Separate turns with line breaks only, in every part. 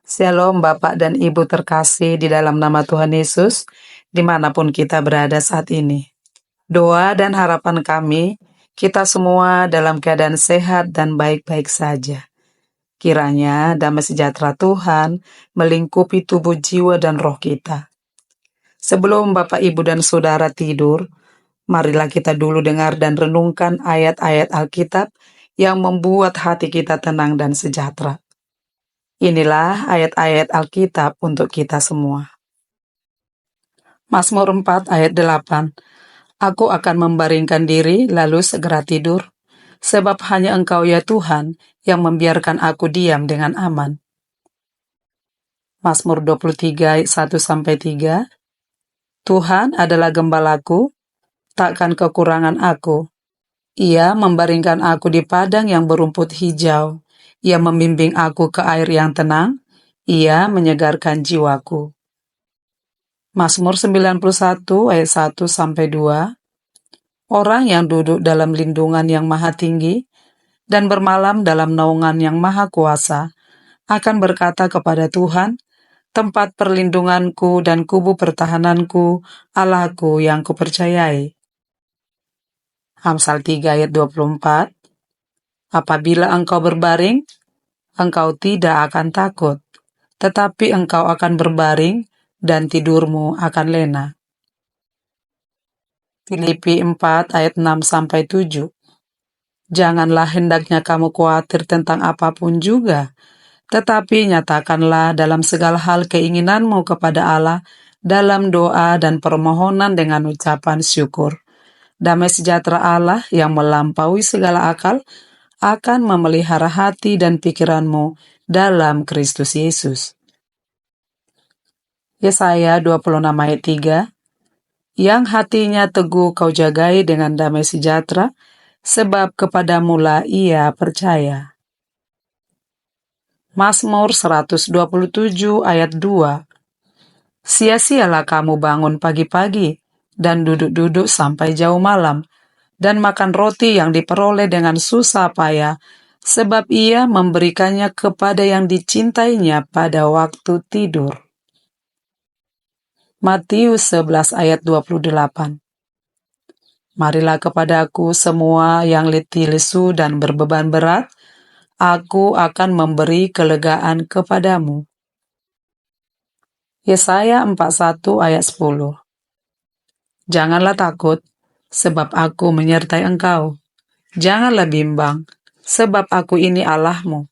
Shalom Bapak dan Ibu terkasih di dalam nama Tuhan Yesus, dimanapun kita berada saat ini. Doa dan harapan kami, kita semua dalam keadaan sehat dan baik-baik saja. Kiranya damai sejahtera Tuhan melingkupi tubuh, jiwa, dan roh kita. Sebelum Bapak, Ibu, dan Saudara tidur, marilah kita dulu dengar dan renungkan ayat-ayat Alkitab yang membuat hati kita tenang dan sejahtera. Inilah ayat-ayat Alkitab untuk kita semua. Mazmur 4 ayat 8. Aku akan membaringkan diri lalu segera tidur, sebab hanya Engkau ya Tuhan yang membiarkan aku diam dengan aman. Mazmur 23 ayat 1-3. Tuhan adalah gembalaku, takkan kekurangan aku. Ia membaringkan aku di padang yang berumput hijau. Ia membimbing aku ke air yang tenang. Ia menyegarkan jiwaku. Mazmur 91 ayat 1-2. Orang yang duduk dalam lindungan yang maha tinggi dan bermalam dalam naungan yang maha kuasa akan berkata kepada Tuhan, tempat perlindunganku dan kubu pertahananku, Allahku yang kupercayai. Amsal 3 ayat 24. Apabila engkau berbaring, engkau tidak akan takut, tetapi engkau akan berbaring dan tidurmu akan lena. Filipi 4 ayat 6-7. Janganlah hendaknya kamu khawatir tentang apapun juga, tetapi nyatakanlah dalam segala hal keinginanmu kepada Allah dalam doa dan permohonan dengan ucapan syukur. Damai sejahtera Allah yang melampaui segala akal akan memelihara hati dan pikiranmu dalam Kristus Yesus. Yesaya 26 ayat 3. Yang hatinya teguh kau jagai dengan damai sejahtera, sebab kepadamulah ia percaya. Mazmur 127 ayat 2. Sia-sialah kamu bangun pagi-pagi dan duduk-duduk sampai jauh malam, dan makan roti yang diperoleh dengan susah payah, sebab ia memberikannya kepada yang dicintainya pada waktu tidur. Matius 11 ayat 28. Marilah kepadaku semua yang letih lesu dan berbeban berat, aku akan memberi kelegaan kepadamu. Yesaya 41 ayat 10. Janganlah takut, sebab aku menyertai engkau. Janganlah bimbang, sebab aku ini Allahmu.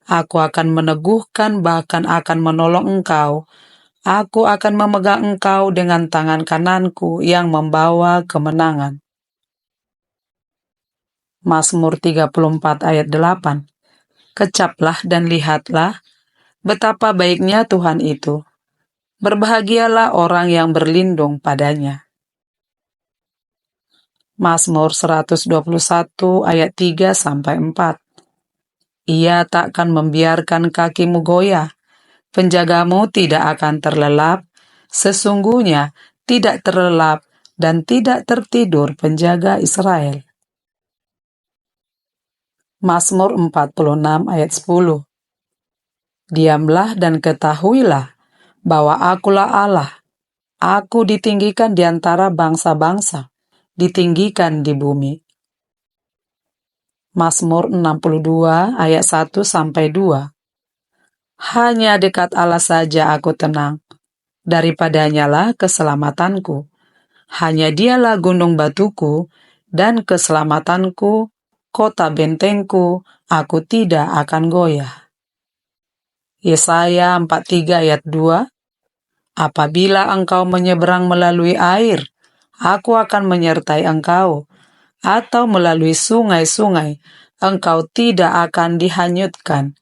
Aku akan meneguhkan, bahkan akan menolong engkau. Aku akan memegang engkau dengan tangan kananku yang membawa kemenangan. Mazmur 34 ayat 8. Kecaplah dan lihatlah betapa baiknya Tuhan itu. Berbahagialah orang yang berlindung padanya. Mazmur 121 ayat 3-4. Ia takkan membiarkan kakimu goyah, penjagamu tidak akan terlelap, sesungguhnya tidak terlelap dan tidak tertidur penjaga Israel. Mazmur 46 ayat 10. Diamlah dan ketahuilah bahwa akulah Allah, aku ditinggikan di antara bangsa-bangsa, ditinggikan di bumi. Mazmur 62 ayat 1-2. Hanya dekat Allah saja aku tenang, daripadanya lah keselamatanku. Hanya dialah gunung batuku dan keselamatanku, kota bentengku, aku tidak akan goyah. Yesaya 43 ayat 2. Apabila engkau menyeberang melalui air, aku akan menyertai engkau, atau melalui sungai-sungai, engkau tidak akan dihanyutkan.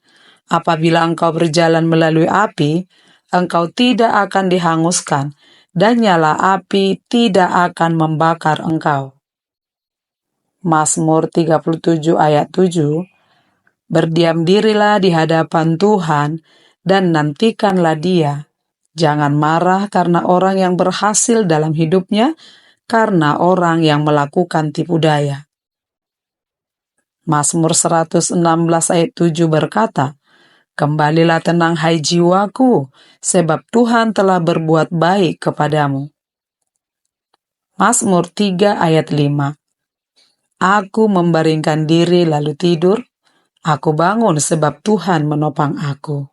Apabila engkau berjalan melalui api, engkau tidak akan dihanguskan, dan nyala api tidak akan membakar engkau. Mazmur 37 ayat 7. Berdiam dirilah di hadapan Tuhan, dan nantikanlah Dia. Jangan marah karena orang yang berhasil dalam hidupnya, karena orang yang melakukan tipu daya. Mazmur 116 ayat 7 berkata, Kembalilah tenang hai jiwaku, sebab Tuhan telah berbuat baik kepadamu. Mazmur 3 ayat 5. Aku membaringkan diri lalu tidur, aku bangun sebab Tuhan menopang aku.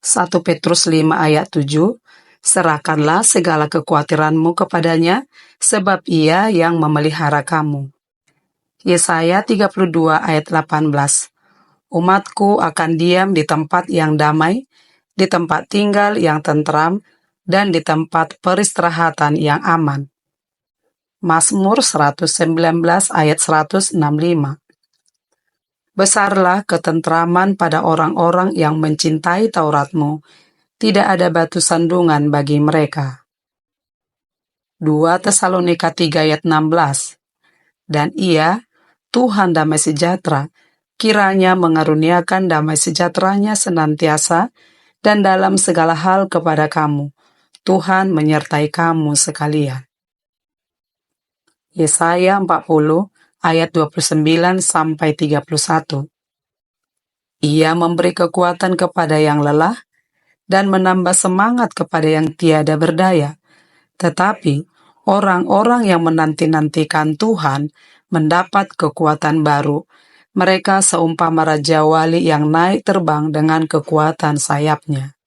1 Petrus 5 ayat 7. Serahkanlah segala kekhawatiranmu kepadanya, sebab ia yang memelihara kamu. Yesaya 32 ayat 18. Umatku akan diam di tempat yang damai, di tempat tinggal yang tentram, dan di tempat peristirahatan yang aman. Mazmur 119 ayat 165. Besarlah ketentraman pada orang-orang yang mencintai Tauratmu, tidak ada batu sandungan bagi mereka. 2 Tesalonika 3 ayat 16. Dan ia, Tuhan damai sejahtera, kiranya mengaruniakan damai sejahteranya senantiasa dan dalam segala hal kepada kamu. Tuhan menyertai kamu sekalian. Yesaya 40 ayat 29 sampai 31. Ia memberi kekuatan kepada yang lelah dan menambah semangat kepada yang tiada berdaya. Tetapi orang-orang yang menanti-nantikan Tuhan mendapat kekuatan baru. Mereka seumpama raja wali yang naik terbang dengan kekuatan sayapnya.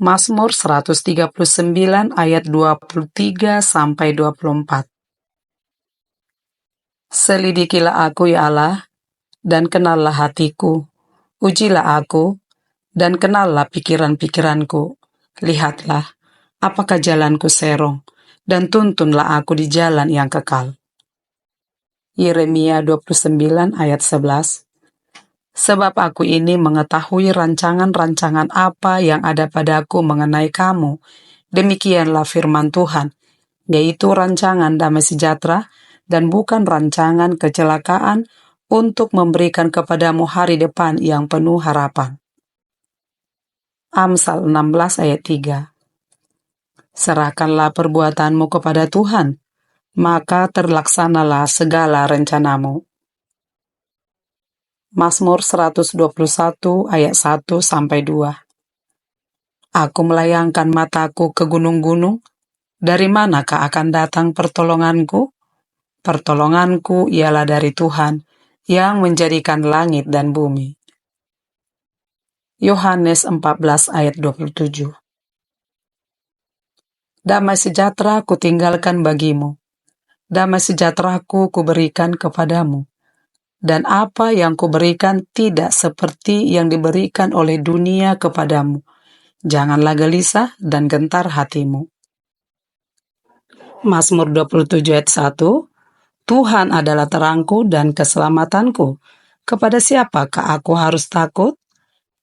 Mazmur 139 ayat 23 sampai 24. Selidikilah aku ya Allah, dan kenallah hatiku. Ujilah aku, dan kenallah pikiran-pikiranku. Lihatlah, apakah jalanku serong, dan tuntunlah aku di jalan yang kekal. Yeremia 29 ayat 11. Sebab aku ini mengetahui rancangan-rancangan apa yang ada padaku mengenai kamu. Demikianlah firman Tuhan, yaitu rancangan damai sejahtera dan bukan rancangan kecelakaan, untuk memberikan kepadamu hari depan yang penuh harapan. Amsal 16 ayat 3. Serahkanlah perbuatanmu kepada Tuhan, maka terlaksanalah segala rencanamu. Mazmur 121 ayat 1 sampai 2. Aku melayangkan mataku ke gunung-gunung, dari manakah akan datang pertolonganku? Pertolonganku ialah dari Tuhan, yang menjadikan langit dan bumi. Yohanes 14 ayat 27. Damai sejahtera ku tinggalkan bagimu, damai sejahteraku kuberikan kepadamu. Dan apa yang kuberikan tidak seperti yang diberikan oleh dunia kepadamu. Janganlah gelisah dan gentar hatimu. Mazmur 27 ayat 1. Tuhan adalah terangku dan keselamatanku. Kepada siapakah aku harus takut?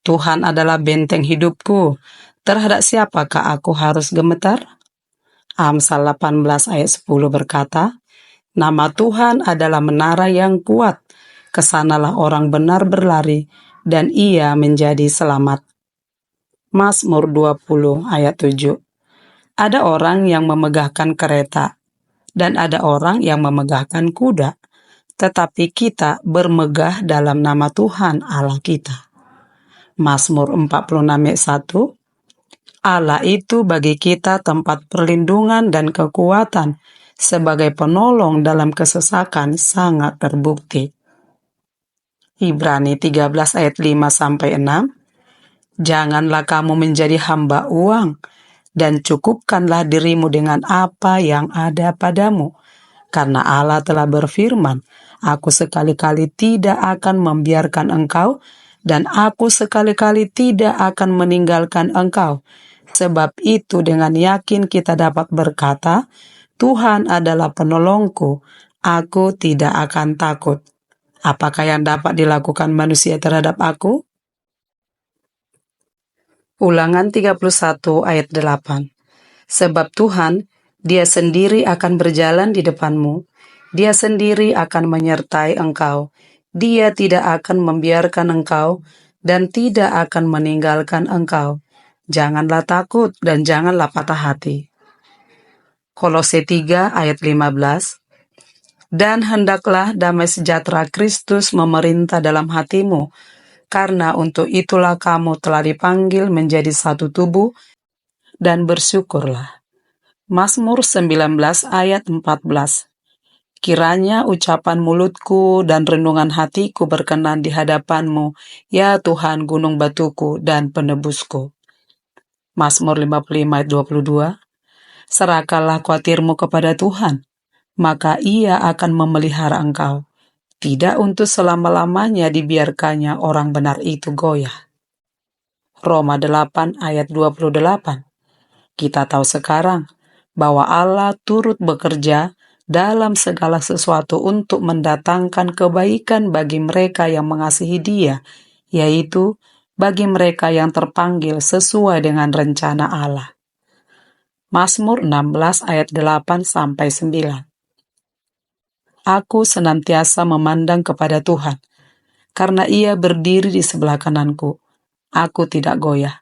Tuhan adalah benteng hidupku. Terhadap siapakah aku harus gemetar? Amsal 18 ayat 10 berkata, nama Tuhan adalah menara yang kuat. Kesanalah orang benar berlari, dan ia menjadi selamat. Mazmur 20 ayat 7. Ada orang yang memegahkan kereta, dan ada orang yang memegahkan kuda, tetapi kita bermegah dalam nama Tuhan Allah kita. Mazmur 46 ayat 1. Allah itu bagi kita tempat perlindungan dan kekuatan, sebagai penolong dalam kesesakan sangat terbukti. Ibrani 13 ayat 5 sampai 6. Janganlah kamu menjadi hamba uang, dan cukupkanlah dirimu dengan apa yang ada padamu. Karena Allah telah berfirman, aku sekali-kali tidak akan membiarkan engkau, dan aku sekali-kali tidak akan meninggalkan engkau. Sebab itu dengan yakin kita dapat berkata, Tuhan adalah penolongku, aku tidak akan takut. Apakah yang dapat dilakukan manusia terhadap aku? Ulangan 31 ayat 8. Sebab Tuhan, Dia sendiri akan berjalan di depanmu. Dia sendiri akan menyertai engkau. Dia tidak akan membiarkan engkau dan tidak akan meninggalkan engkau. Janganlah takut dan janganlah patah hati. Kolose 3 ayat 15. Dan hendaklah damai sejahtera Kristus memerintah dalam hatimu, karena untuk itulah kamu telah dipanggil menjadi satu tubuh, dan bersyukurlah. Mazmur 19 ayat 14. Kiranya ucapan mulutku dan renungan hatiku berkenan di hadapanmu, ya Tuhan gunung batuku dan penebusku. Mazmur 55 ayat 22. Serahkanlah khawatirmu kepada Tuhan, maka Ia akan memelihara engkau. Tidak untuk selama-lamanya dibiarkannya orang benar itu goyah. Roma 8 ayat 28. Kita tahu sekarang bahwa Allah turut bekerja dalam segala sesuatu untuk mendatangkan kebaikan bagi mereka yang mengasihi Dia, yaitu bagi mereka yang terpanggil sesuai dengan rencana Allah. Mazmur 16 ayat 8-9. Aku senantiasa memandang kepada Tuhan, karena Ia berdiri di sebelah kananku. Aku tidak goyah.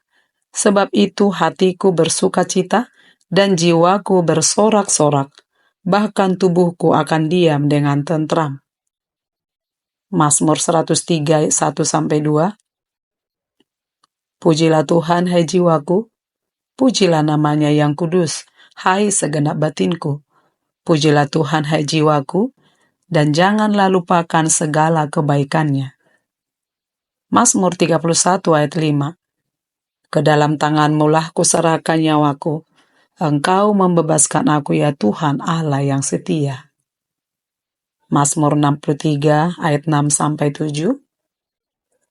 Sebab itu hatiku bersuka cita dan jiwaku bersorak-sorak, bahkan tubuhku akan diam dengan tentram. Mazmur 103 ayat 1-2. Pujilah Tuhan, hai jiwaku, pujilah namanya yang kudus, hai segenap batinku. Pujilah Tuhan, hai jiwaku, dan janganlah lupakan segala kebaikannya. Mazmur 31 ayat 5. Ke dalam tanganmu lah kuserahkan nyawaku, Engkau membebaskan aku ya Tuhan Allah yang setia. Mazmur 63 ayat 6-7.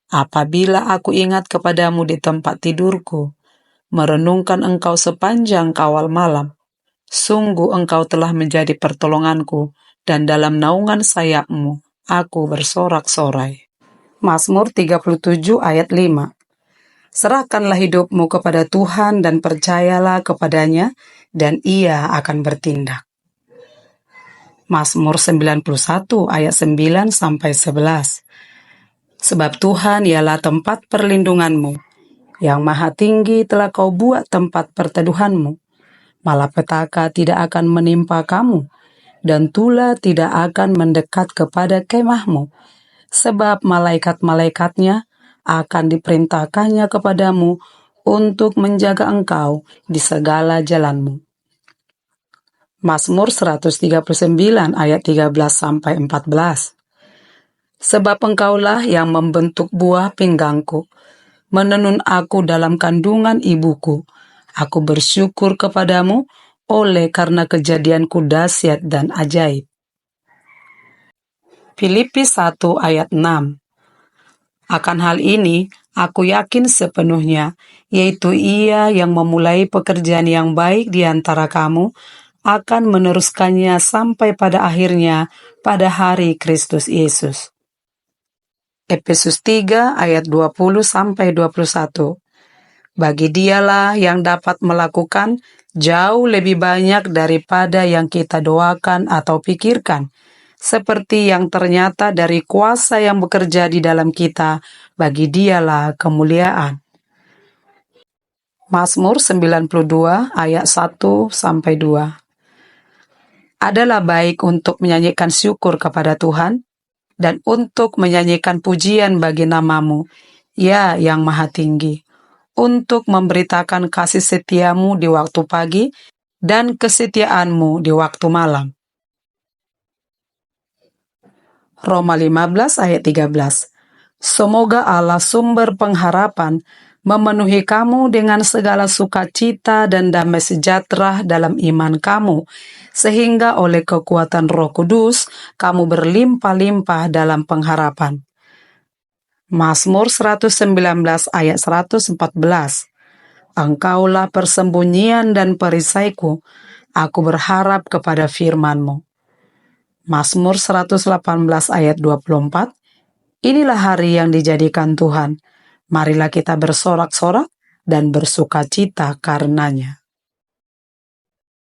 Apabila aku ingat kepadamu di tempat tidurku, merenungkan Engkau sepanjang kawal malam, sungguh Engkau telah menjadi pertolonganku, dan dalam naungan sayapmu aku bersorak-sorai. Mazmur 37 ayat 5. Serahkanlah hidupmu kepada Tuhan dan percayalah kepadanya, dan Ia akan bertindak. Mazmur 91 ayat 9-11. Sebab Tuhan ialah tempat perlindunganmu, yang maha tinggi telah kau buat tempat perteduhanmu. Malapetaka tidak akan menimpa kamu, dan tula tidak akan mendekat kepada kemahmu, sebab malaikat-malaikatnya akan diperintahkannya kepadamu untuk menjaga engkau di segala jalanmu. Mazmur 139 ayat 13-14. Sebab engkaulah yang membentuk buah pinggangku, menenun aku dalam kandungan ibuku. Aku bersyukur kepadamu oleh karena kejadianku dahsyat dan ajaib. Filipi 1 ayat 6. Akan hal ini, aku yakin sepenuhnya, yaitu Ia yang memulai pekerjaan yang baik di antara kamu, akan meneruskannya sampai pada akhirnya pada hari Kristus Yesus. Efesus 3 ayat 20-21. Bagi Dialah yang dapat melakukan jauh lebih banyak daripada yang kita doakan atau pikirkan, seperti yang ternyata dari kuasa yang bekerja di dalam kita. Bagi Dialah kemuliaan. Mazmur 92 ayat 1-2. Adalah baik untuk menyanyikan syukur kepada Tuhan dan untuk menyanyikan pujian bagi namamu, ya yang maha tinggi, untuk memberitakan kasih setiamu di waktu pagi dan kesetiaanmu di waktu malam. Roma 15 ayat 13. Semoga Allah sumber pengharapan memenuhi kamu dengan segala sukacita dan damai sejahtera dalam iman kamu, sehingga oleh kekuatan Roh Kudus kamu berlimpah-limpah dalam pengharapan. Mazmur 119 ayat 114. Engkaulah persembunyian dan perisaiku, aku berharap kepada firman-Mu. Mazmur 118 ayat 24. Inilah hari yang dijadikan Tuhan. Marilah kita bersorak-sorak dan bersukacita karenanya.